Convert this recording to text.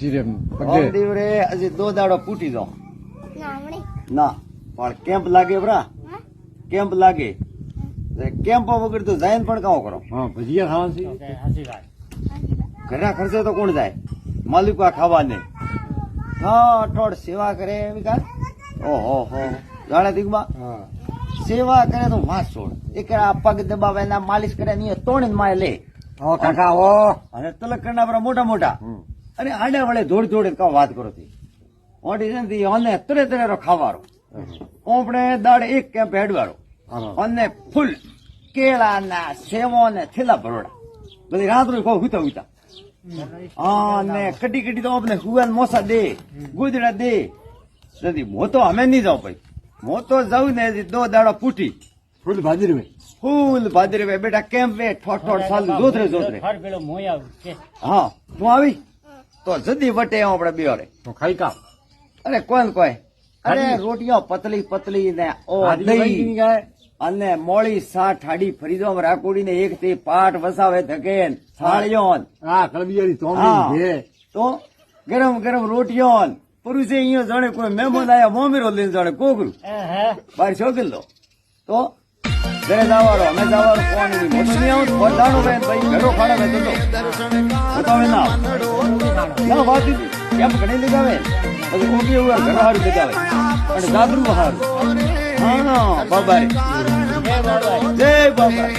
રે હજી 2 દાડો પૂટી જાઓ ના પણ કેમ્પ લાગે બરા કેમ્પ લાગે કેમ્પ વગર તો જાય પણ કામ કરો ભજીયા ખાવા ઘરના ખર્ચે તો કોણ જાય માલિકો ખાવા ને હા અઠોડ સેવા કરે એવી કા ઓહો હો જાણે દીકબા સેવા કરે તો વાત છોડ એક આ પગ દબાવે ના માલિશ કરે ની તોડીને માય લે કાકા અને તલક કરનારા મોટા મોટા અને આડા વડે દોડ દોડીને કામ વાત કરો થી મોટી નથી અને તરે તરે ખાવારો આપણે દાડ એક કેમ્પ હેડવાળો અને ફૂલ કેળા ના સેવો ને થેલા ભરોડા બધી રાત રોજ હુતા હુતા હા ને કટી કટી તો આપણે હુવાન મોસા દે ગુજરા દે નથી મો તો અમે નહીં જાવ ભાઈ મો તો જાઉં ને 2 દાડો પૂટી ફૂલ ભાદરવે બેટા કેમ્પ વે ઠોઠ સાલ જોતરે હા તું આવી તો જદી વટે આપણે બેડે તો ખાઈ કા અરે કોણ કોઈ અરે રોટીઓ પતલી પતલી ને ઓ દહીં અને મોળી સાઠ હાડી ફરીદો રાખોડી ને એક તે પાટ વસાવે ધકેન થાળીઓ હા કલબિયારી તોમી તો ગરમ ગરમ રોટીઓ પુરુષે અહીંયા જાણે કોઈ મહેમાન આયા મોમીરો લઈને જાણે કોકરું બાર છોકરી લો તો ઘરે જવારો અમે જવારો કોણ મોટું નહીં આવું ફરદાણું બેન ભાઈ ઘરો ખાડા બેઠો બતાવે ના વાત કેમ ઘણી લીધાવે પછી ઓગી એવું ઘર હારું લીધાવે અને જાગરું હારું હા બાબા જય બાબા